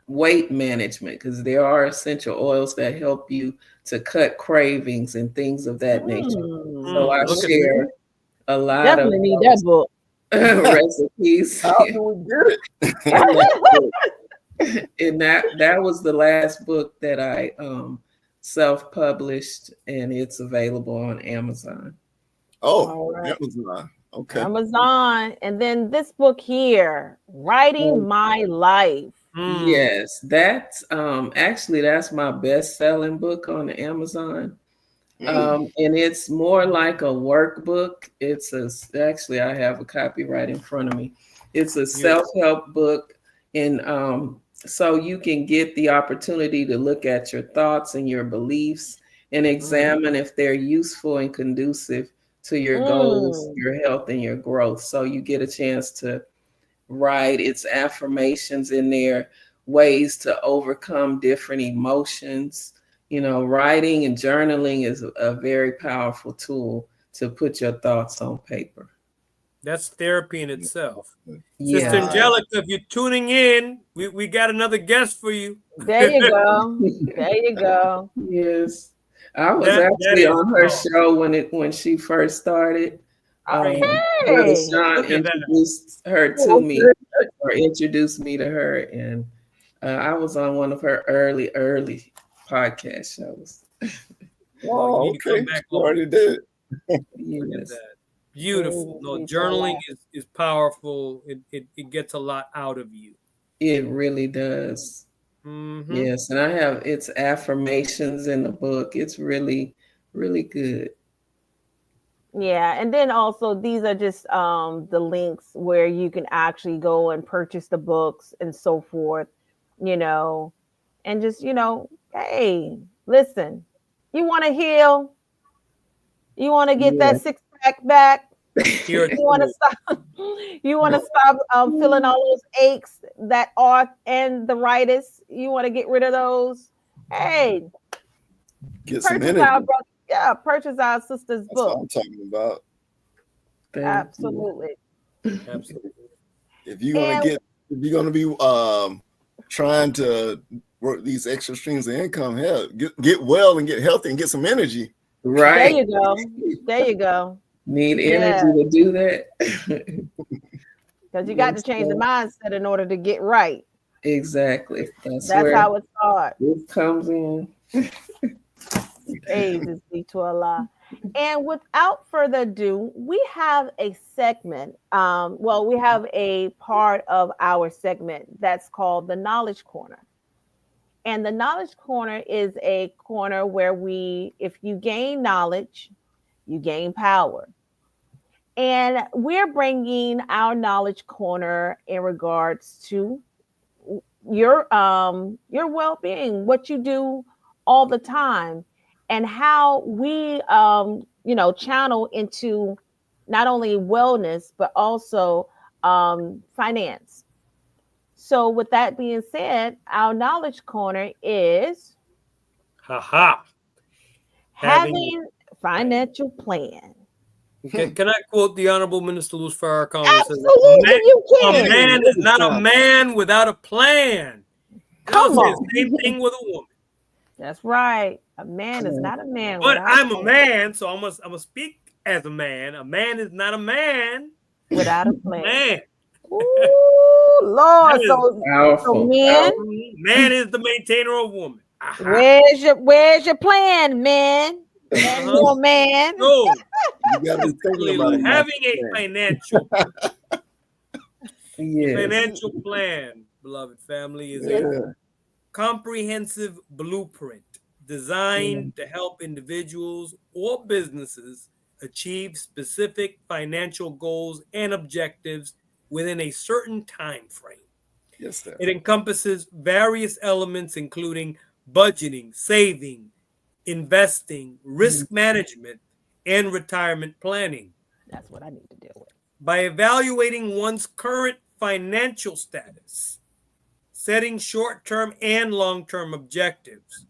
weight management, because there are essential oils that help you to cut cravings and things of that nature. So I Look at share a lot of Definitely need that those book. recipes How do we get it? in that book. And that was the last book that I self-published, and it's available on Amazon. Oh, All right. Amazon. Okay. Amazon. And then this book here, Writing My Life. Yes, that's actually that's my best-selling book on Amazon. And it's more like a workbook. Actually, I have a copy right in front of me. It's a beautiful. self-help book, and so you can get the opportunity to look at your thoughts and your beliefs and examine if they're useful and conducive to your goals, Mm. your health, and your growth. So you get a chance to write its affirmations in there, ways to overcome different emotions. Writing and journaling is a very powerful tool to put your thoughts on paper. That's therapy in itself. Sister Yes. Right. Angelica, if you're tuning in, we got another guest for you. There you go. There you go. Yes. I was That actually is on her show when she first started. crazy. Brother Okay. Sean Look at that. introduced her to me, or introduced me to her, and I was on one of her early podcast shows. Well, you need Oh, to come okay. back You on. already did. Look at Yes, that. Beautiful. Praise No, be to Allah. journaling is powerful. It gets a lot out of you. it really does. Mm-hmm. Yes, and I have its affirmations in the book. It's really, really good. Yeah, and then also these are just the links where you can actually go and purchase the books and so forth, you know, and just, hey, listen, you want to heal, you want to get that Yeah. six pack back, here at You want to school. stop. You want to stop feeling all those aches, that arthritis. You want to get rid of those. Hey, Get some purchase energy. our brother. Yeah, purchase our sister's That's what book. I'm talking about. Thank you. Absolutely. Absolutely. If you're gonna And get, if you're gonna be trying to work these extra streams of income, hell, get well and get healthy and get some energy. there Right. you go. There you go. Need Yeah, energy to do that. because you got to Yes, change the sir. mindset in order to get right. Exactly. That's That's where how it starts. this comes in. Praises be to Allah. And without further ado, we have a segment. Well, we have a part of our segment that's called the Knowledge Corner. And the Knowledge Corner is a corner where if you gain knowledge, you gain power. And we're bringing our Knowledge Corner in regards to your well-being, what you do all the time, and how we channel into not only wellness but also finance. So with that being said, our knowledge corner is Ha. Having having financial plan. Can I quote the Honorable Minister Louis Farrakhan? Who says, Absolutely, you a can. man is not a man without a plan. And I'll Come say on. the same thing with a woman. That's right. A man is not a man But without I'm a a plan. man, so I must speak as a man. A man is not a man Without a plan. man. Ooh, Lord. That is So Powerful. men, Man is the maintainer of woman. Aha. where's your plan, man? Man, Uh-huh. you a man. So, You gotta be thinking about it. having a Yes. financial plan, beloved family, is Yes. a comprehensive blueprint designed to help individuals or businesses achieve specific financial goals and objectives within a certain time frame. Yes, sir. It encompasses various elements including budgeting, saving, investing, risk management, and retirement planning. That's what I need to deal with. By evaluating one's current financial status, setting short-term and long-term objectives,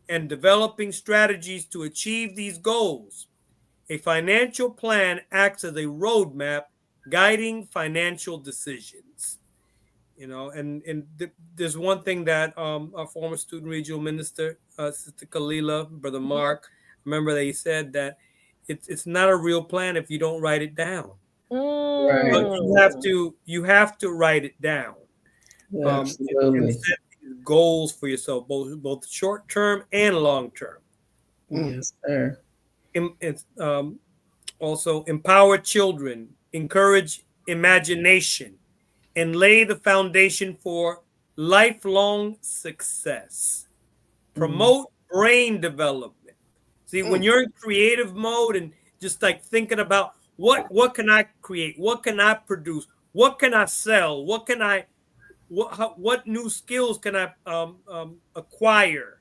and developing strategies to achieve these goals, a financial plan acts as a roadmap guiding financial decisions. There's one thing that our former student regional minister, Sister Kalila, Brother Mark, remember that he said that it's not a real plan if you don't write it down. Right. But you have to write it down. Absolutely. And set these goals for yourself, both short term and long term. Yes, sir. Also, empower children, encourage imagination, and lay the foundation for lifelong success. Promote brain development. See, when you're in creative mode and just like thinking about what can I create, what can I produce, what can I sell, what new skills can I acquire?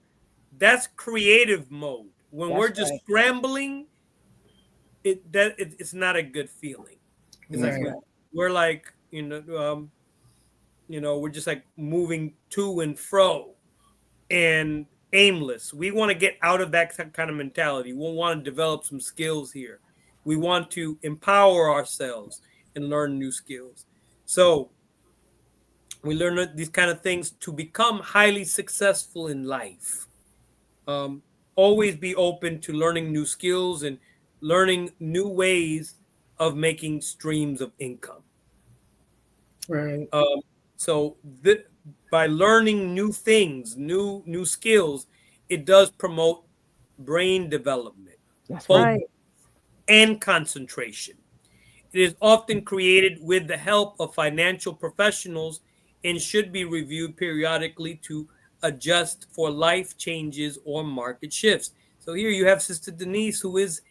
That's creative mode. When we're just scrambling, it's not a good feeling. It's like we're like we're just like moving to and fro and aimless. We want to get out of that kind of mentality. We want to develop some skills here. We want to empower ourselves and learn new skills. So we learn these kind of things to become highly successful in life. Always be open to learning new skills and learning new ways of making streams of income. Right. So by learning new things, new skills, it does promote brain development, focus, and concentration. It is often created with the help of financial professionals and should be reviewed periodically to adjust for life changes or market shifts. So here you have Sister Denise, who is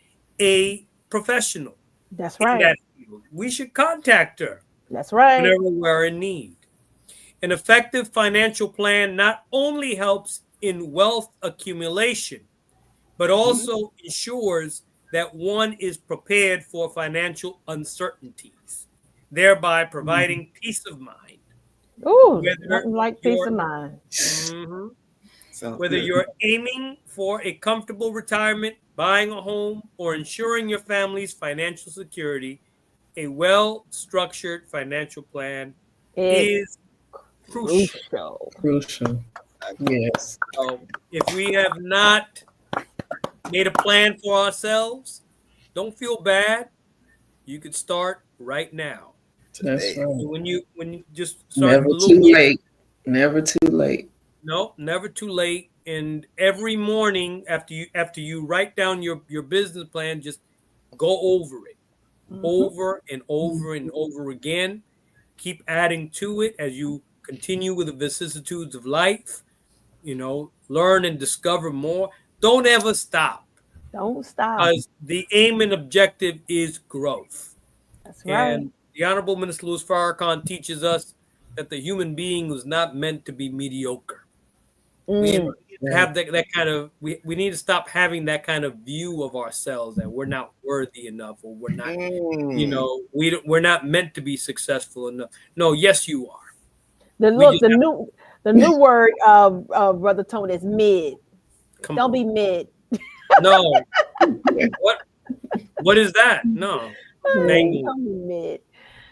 a professional. That's right. In that field. We should contact her. That's right. Whenever we're in need. An effective financial plan not only helps in wealth accumulation, but also ensures that one is prepared for financial uncertainties, thereby providing peace of mind. Ooh, Whether nothing like peace you're of mind. Mhm. Sounds Whether good. you're aiming for a comfortable retirement, buying a home, or ensuring your family's financial security, a well-structured financial plan It's is crucial. crucial. Crucial. Yes. So if we have not made a plan for ourselves, don't feel bad. You could start right now. That's Today. right. And when you just start Never a little too bit, late. Never too late. no, never too late. And every morning after you write down your business plan, just go over it Mhm. over and over and over again. Keep adding to it as you continue with the vicissitudes of life. Learn and discover more. Don't ever stop, Don't stop. because the aim and objective is growth. That's right. And the Honorable Minister Louis Farrakhan teaches us that the human being was not meant to be mediocre. We need Mm, to have that kind of we need to stop having that kind of view of ourselves that we're not worthy enough, or we're not, Mm. we're not meant to be successful enough. No, yes you are. the We look, just have to the new word, Brother Tony, is mid. come Don't on. be mid. No. What is that? No. Thank you. Don't be mid.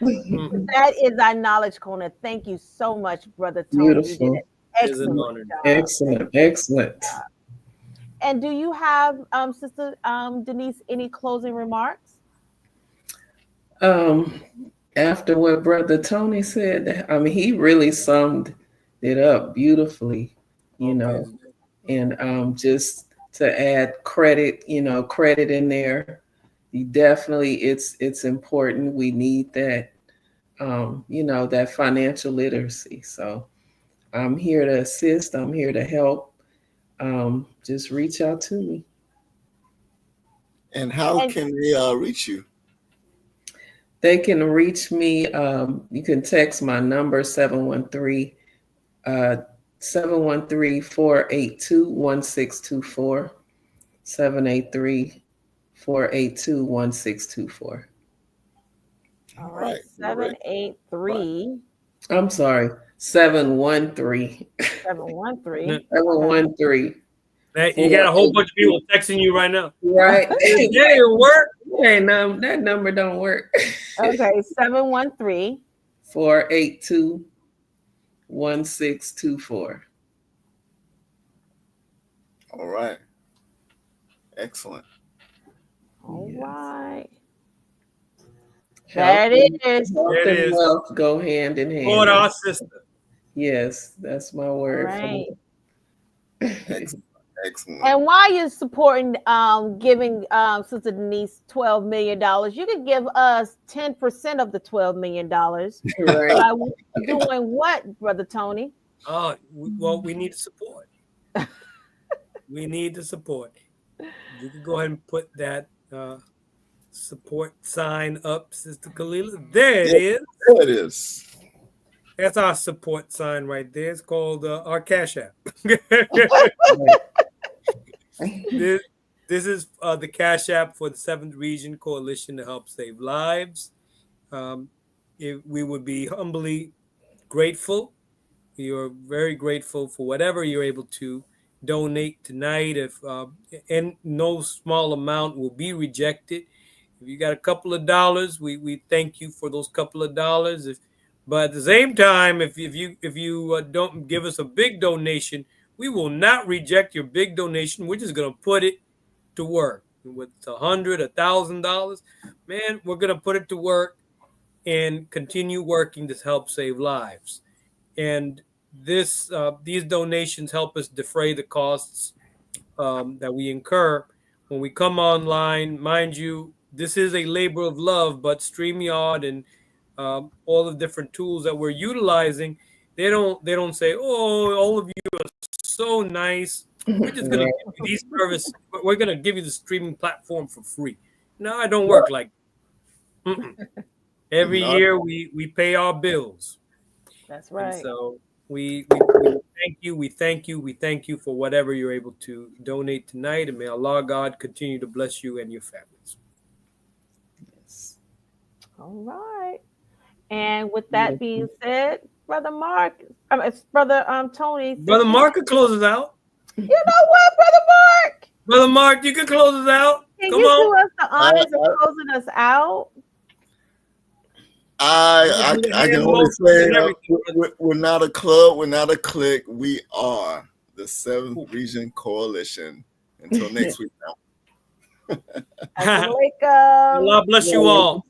Mhm. That is our knowledge corner. Thank you so much, Brother Tony. You did an Beautiful. It is an excellent honor. job. Excellent. Excellent. And do you have, Sister Denise, any closing remarks? Um, After what Brother Tony said, I mean, he really summed it up beautifully, you All know, praise. and just to add credit, credit in there. You definitely, it's important. We need that, that financial literacy. So I'm here to assist. I'm here to help. Just reach out to me. And how And can they reach you? They can reach me. You can text my number 713 713 482 1624. 783 482 1624. all All right, right, great. Right. 783 I'm sorry, 713 713. Okay. 713 You got a whole bunch of people texting you right now. Right. That didn't work. That number don't work. Okay, 713. 482 1624. All right. Excellent. All Yes. right. Health There it is. There it is. wealth go hand in Lord, hand. our sister. Yes, that's my All word right. for Excellent. Excellent. And while you're supporting, giving Sister Denise $12 million, you could give us 10% of the $12 million right. by doing what, Brother Tony? Well, we need to support. We need to support. You can go ahead and put that support sign up, Sister Kalila. There it is. There it is. That's our support sign right there. It's called our Cash App. this, this is the Cash App for the 7th Region Coalition to Help Save Lives. We would be humbly grateful. We are very grateful for whatever you're able to donate tonight. And no small amount will be rejected. If you got a couple of dollars, we thank you for those couple of dollars. But at the same time, if you don't give us a big donation, we will not reject your big donation. We're just gonna put it to work. With $100, $1,000, man, we're gonna put it to work and continue working to help save lives. And these donations help us defray the costs that we incur when we come online. Mind you, this is a labor of love, but StreamYard and all the different tools that we're utilizing, they don't say, "Oh, all of you are so nice. We're just gonna Right. give you these service. We're gonna give you the streaming platform for free." No, I don't work like. Mm-mm. Every Not year we pay our bills. That's And right. so We thank you. We thank you. We thank you for whatever you're able to donate tonight. And may Allah God continue to bless you and your families. Yes. All right. And with that being said, Brother Mark, it's Brother Tony. Brother Mark can close us out. You know what, Brother Mark? Brother Mark, you can close us out. Can Come you on. do us the honors of closing us out? I can only say we're not a club, we're not a clique. We are the 7th Region Coalition. Until next week now. Assalamualaikum. Allah bless you all.